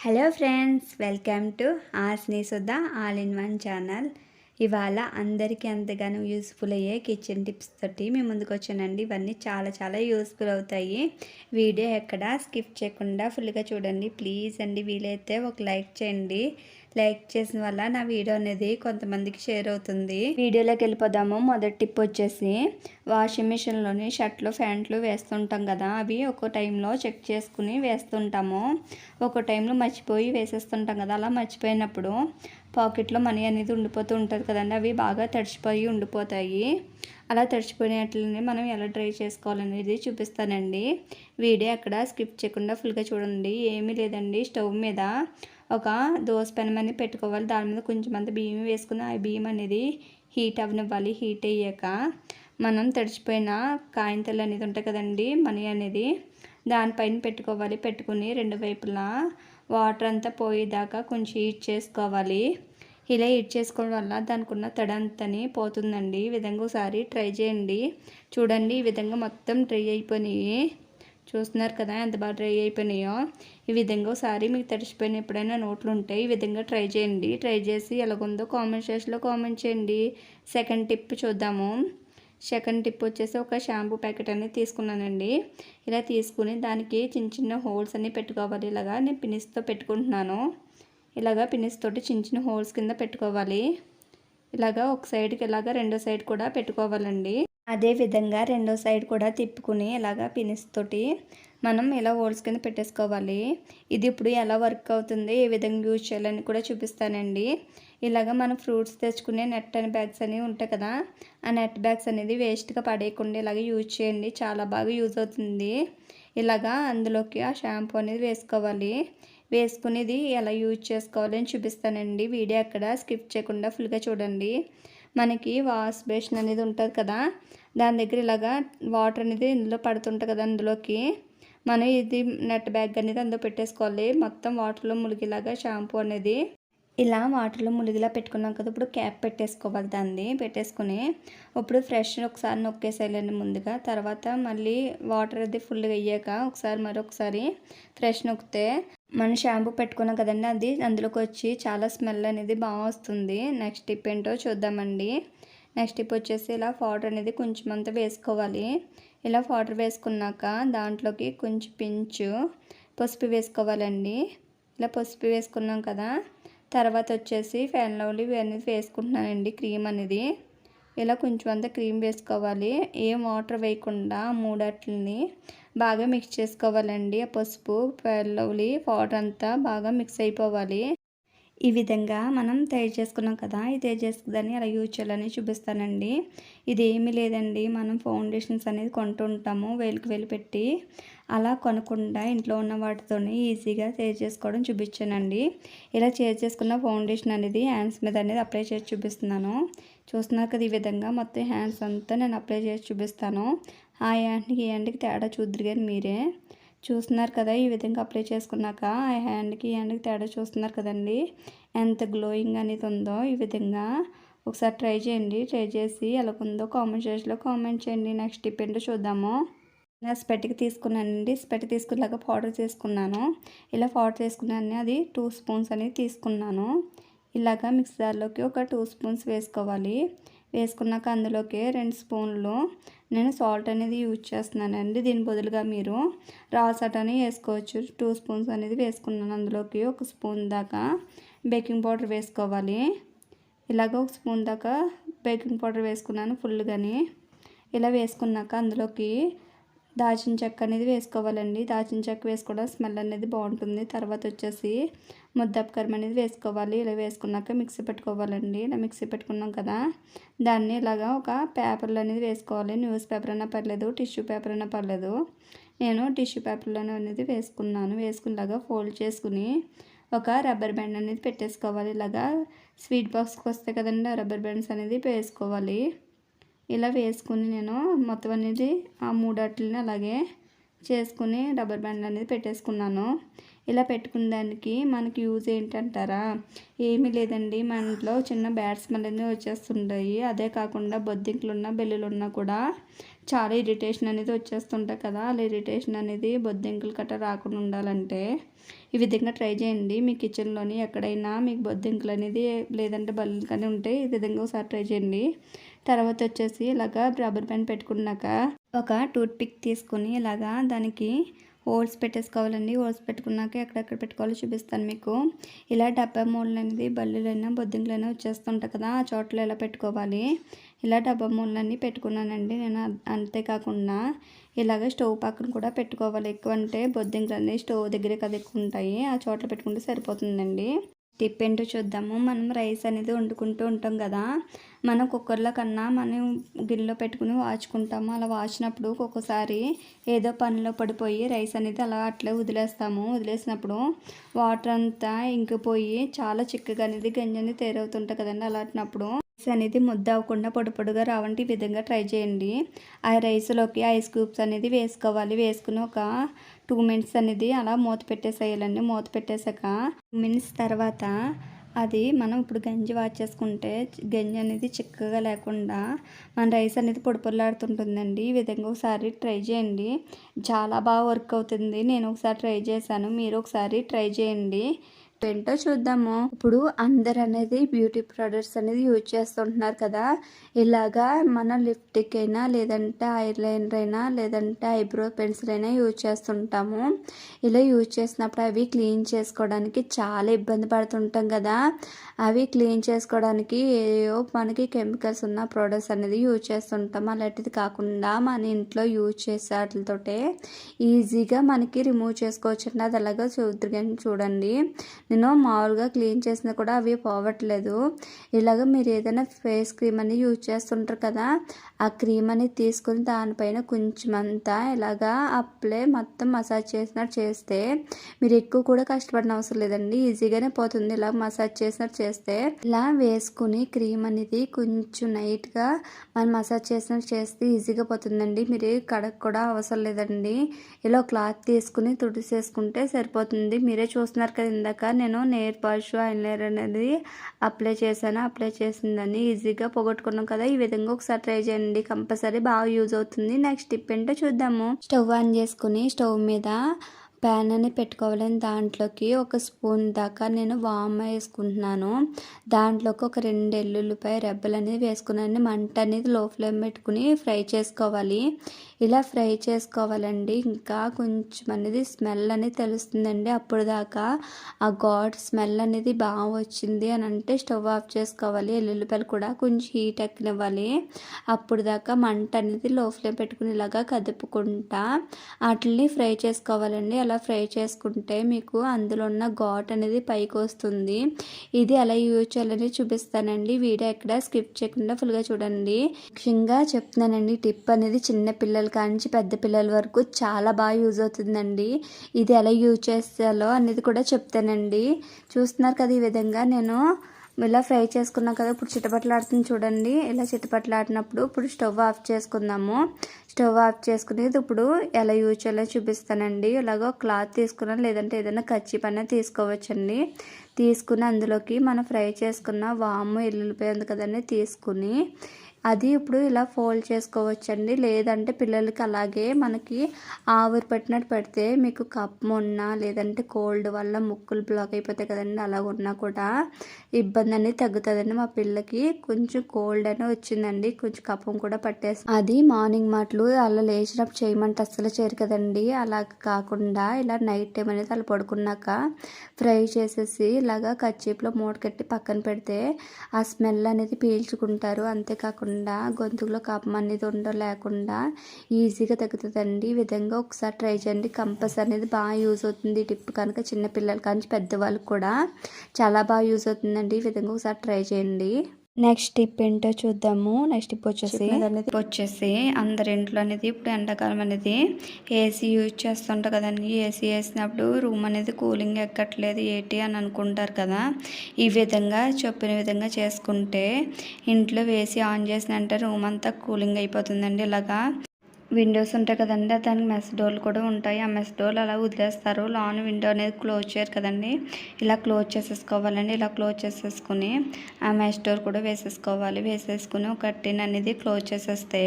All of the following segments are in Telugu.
Hello friends, welcome to Asni Sudha all in one channel. ఇవాళ అందరికీ ఎంతగానో యూస్ఫుల్ అయ్యే కిచెన్ టిప్స్ తోటి మేము ముందుకు వచ్చానండి. ఇవన్నీ చాలా యూస్ఫుల్ అవుతాయి. వీడియో ఎక్కడ స్కిప్ చేయకుండా ఫుల్గా చూడండి ప్లీజ్ అండి. వీలైతే ఒక లైక్ చేయండి. లైక్ చేసిన వల్ల నా వీడియో అనేది కొంతమందికి షేర్ అవుతుంది. వీడియోలోకి వెళ్ళిపోదాము. మొదటి టిప్ వచ్చేసి వాషింగ్ మిషన్లోని షర్ట్లు ప్యాంట్లు వేస్తుంటాం కదా, అవి ఒక్కో టైంలో చెక్ చేసుకుని వేస్తుంటాము. ఒక్కో టైంలో మర్చిపోయి వేసేస్తుంటాం కదా. అలా మర్చిపోయినప్పుడు పాకెట్లో మనీ అనేది ఉండిపోతూ ఉంటుంది కదండి, అవి బాగా తడిచిపోయి ఉండిపోతాయి. అలా తడిచిపోయినట్లని మనం ఎలా డ్రై చేసుకోవాలనేది చూపిస్తానండి. వీడియో అక్కడ స్కిప్ చేయకుండా ఫుల్గా చూడండి. ఏమీ లేదండి, స్టవ్ మీద ఒక దోస పెనం అనేది పెట్టుకోవాలి. దాని మీద కొంచెం అంత బియ్యం వేసుకుని ఆ బియ్యం అనేది హీట్ అవ్వనివ్వాలి. హీట్ అయ్యాక మనం తడిచిపోయిన కాయింతలు అనేది ఉంటాయి కదండి, మనీ అనేది దానిపైన పెట్టుకోవాలి. పెట్టుకుని రెండు వైపులా వాటర్ అంతా పోయేదాకా కొంచెం హీట్ చేసుకోవాలి. ఇలా హీట్ చేసుకోవడం వల్ల దానికి ఉన్న తడంతని పోతుందండి. ఈ విధంగా ఒకసారి ట్రై చేయండి. చూడండి, ఈ విధంగా మొత్తం డ్రై అయిపోయినాయి. చూస్తున్నారు కదా ఎంత బాగా డ్రై అయిపోయినాయో. ఈ విధంగా ఒకసారి మీకు తడిచిపోయిన ఎప్పుడైనా నోట్లు ఉంటాయి, ఈ విధంగా ట్రై చేయండి. ట్రై చేసి ఎలాగుందో కామెంట్ సెక్షన్లో కామెంట్ చేయండి. సెకండ్ టిప్ చూద్దాము. సెకండ్ టిప్ వచ్చేసి ఒక షాంపూ ప్యాకెట్ అనేది తీసుకున్నానండి. ఇలా తీసుకుని దానికి చిన్న హోల్స్ అన్నీ పెట్టుకోవాలి. ఇలాగా నేను పినిస్తో పెట్టుకుంటున్నాను. ఇలాగా పినిస్ తోటి చిన్న హోల్స్ కింద పెట్టుకోవాలి. ఇలాగా ఒక సైడ్కి ఇలాగా రెండో సైడ్ కూడా పెట్టుకోవాలండి. అదే విధంగా రెండో సైడ్ కూడా తిప్పుకుని ఇలాగా పినిస్ తోటి మనం ఇలా హోల్స్ కింద పెట్టేసుకోవాలి. ఇది ఇప్పుడు ఎలా వర్క్ అవుతుంది, ఏ విధంగా యూజ్ చేయాలని కూడా చూపిస్తానండి. ఇలాగ మనం ఫ్రూట్స్ తెచ్చుకునే నెట్ అని బ్యాగ్స్ అనేవి ఉంటాయి కదా, ఆ నెట్ బ్యాగ్స్ అనేది వేస్ట్గా పడేయకుండా ఇలాగ యూజ్ చేయండి. చాలా బాగా యూజ్ అవుతుంది. ఇలాగా అందులోకి ఆ షాంపూ అనేది వేసుకోవాలి. వేసుకునేది ఎలా యూజ్ చేసుకోవాలి అని చూపిస్తానండి. వీడియో అక్కడ స్కిప్ చేయకుండా ఫుల్గా చూడండి. మనకి వాష్ బేసిన్ అనేది ఉంటుంది కదా, దాని దగ్గర ఇలాగా వాటర్ అనేది ఇందులో పడుతుంటుంది కదా, అందులోకి మనం ఇది నెట్ బ్యాగ్ అనేది అందులో పెట్టేసుకోవాలి. మొత్తం వాటర్లో ములిగేలాగా షాంపూ అనేది ఇలా వాటర్లో ములిగిలా పెట్టుకున్నాం కదా, ఇప్పుడు క్యాప్ పెట్టేసుకోవాలి. దాన్ని పెట్టేసుకుని ఇప్పుడు ఫ్రెష్ ఒకసారి నొక్కేసేయాలండి ముందుగా. తర్వాత మళ్ళీ వాటర్ అది ఫుల్గా అయ్యాక ఒకసారి మరొకసారి ఫ్రెష్ నొక్కితే మనం షాంపూ పెట్టుకున్నాం కదండి, అది అందులోకి వచ్చి చాలా స్మెల్ అనేది బాగా వస్తుంది. నెక్స్ట్ టిప్ ఏంటో చూద్దామండి. నెక్స్ట్ టిప్ వచ్చేసి ఇలా పౌడర్ అనేది కొంచెం అంతా వేసుకోవాలి. ఇలా పౌడర్ వేసుకున్నాక దాంట్లోకి కొంచెం పించు పసుపు వేసుకోవాలండి. ఇలా పసుపు వేసుకున్నాం కదా, తర్వాత వచ్చేసి ఫెయిర్ లవ్లీ అనేది వేసుకుంటున్నానండి. క్రీమ్ అనేది ఇలా కొంచెం అంతా క్రీమ్ వేసుకోవాలి. ఏం వాటర్ వేయకుండా మూడట్లని బాగా మిక్స్ చేసుకోవాలండి. ఆ పసుపు ఫెయిర్ లవ్లీ పౌడర్ అంతా బాగా మిక్స్ అయిపోవాలి. ఈ విధంగా మనం తయారు చేసుకున్నాం కదా, ఈ తయారు చేసుకుని అలా యూజ్ చేయాలని చూపిస్తానండి. ఇది ఏమీ లేదండి, మనం ఫౌండేషన్స్ అనేది కొంటుంటాము వేలుకి వేలు పెట్టి. అలా కొనకుండా ఇంట్లో ఉన్న వాటితోనే ఈజీగా తయారు చేసుకోవడం చూపించానండి. ఇలా తయారు చేసుకున్న ఫౌండేషన్ అనేది హ్యాండ్స్ మీద అనేది అప్లై చేసి చూపిస్తున్నాను. చూస్తున్నారు కదా, ఈ విధంగా మొత్తం హ్యాండ్స్ అంతా నేను అప్లై చేసి చూపిస్తాను. ఆ హ్యాండ్కి ఈ హ్యాండ్కి తేడా చూద్దరు కానీ మీరే చూస్తున్నారు కదా. ఈ విధంగా అప్లై చేసుకున్నాక ఆ హ్యాండ్కి ఈ హ్యాండ్కి తేడా చూస్తున్నారు కదండి, ఎంత గ్లోయింగ్ అనేది ఉందో. ఈ విధంగా ఒకసారి ట్రై చేయండి. ట్రై చేసి ఎలాగుందో కామెంట్ సెక్షన్లో కామెంట్ చేయండి. నెక్స్ట్ టిప్ ఏంటో చూద్దాము. నేను స్పెట్కి తీసుకున్నానండి. స్పెట్ తీసుకున్నాక పౌడర్ తీసుకున్నాను. ఇలా పౌడర్ తీసుకున్నాను, అది 2 స్పూన్స్ అనేది తీసుకున్నాను. ఇలాగా మిక్సర్లోకి ఒక 2 స్పూన్స్ వేసుకోవాలి. వేసుకున్నాక అందులోకి 2 స్పూన్లు నేను సాల్ట్ అనేది యూజ్ చేస్తున్నానండి. దీని బదులుగా మీరు రా సాల్ట్ అని వేసుకోవచ్చు. 2 స్పూన్స్ అనేది వేసుకున్నాను. అందులోకి 1 స్పూన్ దాకా బేకింగ్ పౌడర్ వేసుకోవాలి. ఇలాగ 1 స్పూన్ దాకా బేకింగ్ పౌడర్ వేసుకున్నాను ఫుల్గాని. ఇలా వేసుకున్నాక అందులోకి దాల్చిన చెక్క అనేది వేసుకోవాలండి. దాల్చిన చెక్క వేసుకోవడం స్మెల్ అనేది బాగుంటుంది. తర్వాత వచ్చేసి ముద్దపకారం అనేది వేసుకోవాలి. ఇలా వేసుకున్నాక మిక్సీ పెట్టుకోవాలండి. ఇలా మిక్సీ పెట్టుకున్నాం కదా, దాన్ని ఇలాగా ఒక పేపర్లో అనేది వేసుకోవాలి. న్యూస్ పేపర్ అయినా పర్లేదు, టిష్యూ పేపర్ అయినా పర్లేదు. నేను టిష్యూ పేపర్లోనే అనేది వేసుకున్నాను. వేసుకునేలాగా ఫోల్డ్ చేసుకుని ఒక రబ్బర్ బ్యాండ్ అనేది పెట్టేసుకోవాలి. ఇలాగా స్వీట్ బాక్స్కి వస్తాయి కదండి, ఆ రబ్బర్ బ్యాండ్స్ అనేది వేసుకోవాలి. ఇలా వేసుకుని నేను మొత్తం అనేది ఆ మూడట్లని అలాగే చేసుకుని రబ్బర్ బ్యాండ్ అనేది పెట్టేసుకున్నాను. ఇలా పెట్టుకున్న దానికి మనకి యూజ్ ఏంటంటారా? ఏమీ లేదండి. మన ఇంట్లో చిన్న బ్యాడ్ స్మెల్ అనేది వచ్చేస్తుంటాయి. అదే కాకుండా బొద్దింకలున్నా బెల్లులున్నా కూడా చాలా ఇరిటేషన్ అనేది వచ్చేస్తుంటాయి కదా. అలా ఇరిటేషన్ అనేది బొద్దింకలు గట్రా రాకుండా ఉండాలంటే ఈ విధంగా ట్రై చేయండి. మీ కిచెన్లోని ఎక్కడైనా మీకు బొద్దింకలు అనేది లేదంటే బల్లులు కానీ ఉంటే ఈ విధంగా ఒకసారి ట్రై చేయండి. తర్వాత వచ్చేసి ఇలాగా రబ్బర్ బ్యాండ్ పెట్టుకున్నాక ఒక టూత్ పిక్ తీసుకుని ఇలాగా దానికి హోల్స్ పెట్టేసుకోవాలండి. హోల్స్ పెట్టుకున్నాక ఎక్కడెక్కడ పెట్టుకోవాలో చూపిస్తాను మీకు. ఇలా డబ్బా మూలలు అనేది బల్లులైనా బొద్దింకలైనా వచ్చేస్తుంటాయి కదా, ఆ చోట్ల ఎలా పెట్టుకోవాలి. ఇలా డబ్బా మూలలన్నీ పెట్టుకున్నానండి నేను. అంతేకాకుండా ఇలాగ స్టవ్ పక్కన కూడా పెట్టుకోవాలి. ఎక్కువ అంటే బొద్దింకలు అనేది స్టవ్ దగ్గరే కదా ఎక్కువ ఉంటాయి, ఆ చోట్ల పెట్టుకుంటే సరిపోతుందండి. టిప్ ఏంటో చూద్దాము. మనం రైస్ అనేది వండుకుంటూ ఉంటాం కదా, మనం కుక్కర్లో కన్నా మనం గిన్నెలో పెట్టుకుని వాచుకుంటాము. అలా వాచినప్పుడు ఒక్కొక్కసారి ఏదో పనిలో పడిపోయి రైస్ అనేది అలా అట్లే వదిలేస్తాము. వదిలేసినప్పుడు వాటర్ అంతా ఇంకిపోయి చాలా చిక్కగా అనేది గంజి అనేది తయారవుతుంటుంది కదండి. అలాంటినప్పుడు రైస్ అనేది ముద్ద అవ్వకుండా పొడి పొడిగా రావంటే ఈ విధంగా ట్రై చేయండి. ఆ రైస్లోకి ఐస్ క్యూబ్స్ అనేది వేసుకోవాలి. వేసుకుని ఒక 2 మినిట్స్ అనేది అలా మూత పెట్టేసేయాలండి. మూత పెట్టేసాక 2 మినిట్స్ తర్వాత అది మనం ఇప్పుడు గంజి వాచేసుకుంటే గంజి అనేది చిక్కగా లేకుండా మన రైస్ అనేది పొడి పొడిలాడుతుంటుందండి. ఈ విధంగా ఒకసారి ట్రై చేయండి. చాలా బాగా వర్క్ అవుతుంది. నేను ఒకసారి ట్రై చేశాను, మీరు ఒకసారి ట్రై చేయండి. ఏంటో చూద్దాము. ఇప్పుడు అందరు అనేది బ్యూటీ ప్రొడక్ట్స్ అనేది యూజ్ చేస్తుంటున్నారు కదా. ఇలాగా మన లిప్స్టిక్ అయినా లేదంటే ఐలైనర్ అయినా లేదంటే ఐబ్రో పెన్సిల్ అయినా యూజ్ చేస్తుంటాము. ఇలా యూజ్ చేసినప్పుడు అవి క్లీన్ చేసుకోవడానికి చాలా ఇబ్బంది పడుతుంటాం కదా. అవి క్లీన్ చేసుకోవడానికి ఏవో మనకి కెమికల్స్ ఉన్న ప్రోడక్ట్స్ అనేది యూజ్ చేస్తుంటాం. అలాంటిది కాకుండా మన ఇంట్లో యూజ్ చేసే వాటితోటే ఈజీగా మనకి రిమూవ్ చేసుకోవచ్చు అండి. అది అలాగా చూడండి. నేను మామూలుగా క్లీన్ చేసినా కూడా అవి పోవట్లేదు. ఇలాగ మీరు ఏదైనా ఫేస్ క్రీమ్ అని యూజ్ చేస్తుంటారు కదా, ఆ క్రీమ్ అనేది తీసుకుని దానిపైన కొంచెం అంతా ఇలాగా అప్లై మొత్తం మసాజ్ చేసినట్టు చేస్తే మీరు ఎక్కువ కూడా కష్టపడిన అవసరం లేదండి. ఈజీగానే పోతుంది. ఇలా మసాజ్ చేసినట్టు చేస్తే ఇలా వేసుకుని క్రీమ్ అనేది కొంచెం నైట్గా మనం మసాజ్ చేసినట్టు చేస్తే ఈజీగా పోతుందండి. మీరు కడగ కూడా అవసరం లేదండి. ఇలా క్లాత్ తీసుకుని తుడిసేసుకుంటే సరిపోతుంది. మీరే చూస్తున్నారు కదా, ఇందాక నేను నెయిల్ పాలిష్ ఐలైనర్ అనేది అప్లై చేశాను. అప్లై చేసిందని ఈజీగా పోగొట్టుకున్నాం కదా. ఈ విధంగా ఒకసారి ట్రై చేయండి, కంపల్సరీ బాగా యూజ్ అవుతుంది. నెక్స్ట్ టిప్ ఏంటో చూద్దాము. స్టవ్ ఆన్ చేసుకుని స్టవ్ మీద ప్యాన్ అని పెట్టుకోవాలని దాంట్లోకి ఒక స్పూన్ దాకా నేను వామ్ వేసుకుంటున్నాను. దాంట్లోకి ఒక 2 ఎల్లుల్లిపాయ రెబ్బలు అనేది వేసుకున్నాను. మంట అనేది లో ఫ్లేమ్ పెట్టుకుని ఫ్రై చేసుకోవాలి. ఇలా ఫ్రై చేసుకోవాలండి. ఇంకా కొంచెం అనేది స్మెల్ అనేది తెలుస్తుందండి. అప్పుడు దాకా ఆ ఘాట్ స్మెల్ అనేది బాగా వచ్చింది అని అంటే స్టవ్ ఆఫ్ చేసుకోవాలి. ఎల్లుల్లిపాయలు కూడా కొంచెం హీట్ ఎక్కనివ్వాలి. అప్పుడు దాకా మంట అనేది లో ఫ్లేమ్ పెట్టుకుని ఇలాగా కదుపుకుంటా వాటిని ఫ్రై చేసుకోవాలండి. అలా ఫ్రై చేసుకుంటే మీకు అందులో ఉన్న ఘాట్ అనేది పైకి వస్తుంది. ఇది ఎలా యూజ్ చేయాలని చూపిస్తానండి. వీడియో ఎక్కడ స్కిప్ చేయకుండా ఫుల్గా చూడండి. ముఖ్యంగా చెప్తున్నానండి, టిప్ అనేది చిన్న పిల్లల కానించి పెద్ద పిల్లల వరకు చాలా బాగా యూజ్ అవుతుందండి. ఇది ఎలా యూజ్ చేస్తాలో అనేది కూడా చెప్తానండి. చూస్తున్నారు కదా, ఈ విధంగా నేను ఇలా ఫ్రై చేసుకున్నాం కదా. ఇప్పుడు చిటపట్లాడుతుంది చూడండి. ఇలా చిటపట్లాడినప్పుడు ఇప్పుడు స్టవ్ ఆఫ్ చేసుకుందాము. స్టవ్ ఆఫ్ చేసుకునేది ఇప్పుడు ఎలా యూజ్ చేయాలో చూపిస్తానండి. ఇలాగో క్లాత్ తీసుకున్నాను, లేదంటే ఏదైనా కర్చీఫ్ అనేది తీసుకోవచ్చండి. తీసుకుని అందులోకి మనం ఫ్రై చేసుకున్న వాము ఎల్లుల్లిపాయ ఉంది కదండి తీసుకుని అది ఇప్పుడు ఇలా ఫోల్డ్ చేసుకోవచ్చండి. లేదంటే పిల్లలకి అలాగే మనకి ఆవిరి పట్టినట్టు పెడితే మీకు కఫం ఉన్నా లేదంటే కోల్డ్ వల్ల ముక్కులు బ్లాక్ అయిపోతాయి కదండి, అలా ఉన్నా కూడా ఇబ్బంది అనేది తగ్గుతుందండి. మా పిల్లకి కొంచెం కోల్డ్ అని వచ్చిందండి, కొంచెం కఫం కూడా పట్టేసి అది మార్నింగ్ మాటలు అలా లేచినప్పుడు చేయమంటే అస్సలు చేయరు కదండి. అలా కాకుండా ఇలా నైట్ టైం అనేది అలా పడుకున్నాక ఫ్రై చేసేసి ఇలాగా కర్చీఫ్లో మూట కట్టి పక్కన పెడితే ఆ స్మెల్ అనేది పీల్చుకుంటారు. అంతేకాకుండా గొంతులో కఫం అనేది లేకుండా ఈజీగా తగ్గుతుందండి. ఈ విధంగా ఒకసారి ట్రై చేయండి, కంపల్సరీ అనేది బాగా యూజ్ అవుతుంది. ఈ టిప్ కనుక చిన్నపిల్లల కానీ పెద్దవాళ్ళకి కూడా చాలా బాగా యూజ్ అవుతుందండి. ఈ విధంగా ఒకసారి ట్రై చేయండి. నెక్స్ట్ టిప్ ఏంటో చూద్దాము. నెక్స్ట్ టిప్ వచ్చేసి అందరి ఇంట్లో అనేది ఇప్పుడు ఎండాకాలం అనేది ఏసీ యూజ్ చేస్తుంటారు కదండి. ఏసీ వేసినప్పుడు రూమ్ అనేది కూలింగ్ ఎక్కట్లేదు ఏంటి అని అనుకుంటారు కదా. ఈ విధంగా చెప్పిన విధంగా చేసుకుంటే ఇంట్లో ఏసీ ఆన్ చేసినంటే రూమ్ అంతా కూలింగ్ అయిపోతుందండి. ఇలాగా విండోస్ ఉంటాయి కదండి, దానికి మెస్ డోర్లు కూడా ఉంటాయి. ఆ మెస్ డోర్లు అలా వదిలేస్తారు, లోన విండో అనేది క్లోజ్ చేయరు కదండి. ఇలా క్లోజ్ చేసేసుకోవాలండి. ఇలా క్లోజ్ చేసేసుకుని ఆ మెస్ డోర్ కూడా వేసేసుకోవాలి. వేసేసుకుని ఒక కర్టెన్ అనేది క్లోజ్ చేసేస్తే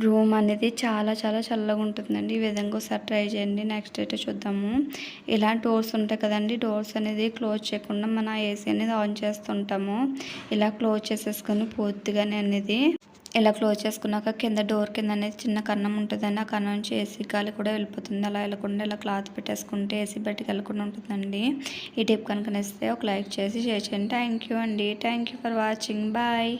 రూమ్ అనేది చాలా చాలా చల్లగా ఉంటుందండి. ఈ విధంగా ఒకసారి ట్రై చేయండి. నెక్స్ట్ అయితే చూద్దాము. ఇలా డోర్స్ ఉంటాయి కదండి, డోర్స్ అనేది క్లోజ్ చేయకుండా మన ఏసీ అనేది ఆన్ చేస్తుంటాము. ఇలా క్లోజ్ చేసేసుకొని పూర్తిగానే అనేది ఇలా క్లోజ్ చేసుకున్నాక కింద డోర్ కింద అనేది చిన్న కన్నం ఉంటుందండి. ఆ కన్నం నుంచి ఏసీ గాలి కూడా వెళ్ళిపోతుంది. అలా వెళ్ళకుండా ఇలా క్లాత్ పెట్టేసుకుంటే ఏసీ బయటికి వెళ్ళకుండా ఉంటుందండి. ఈ టిప్ కనుక నచ్చితే ఒక లైక్ చేసి షేర్ చేయండి. థ్యాంక్ యూ అండి. Thank you for watching. Bye.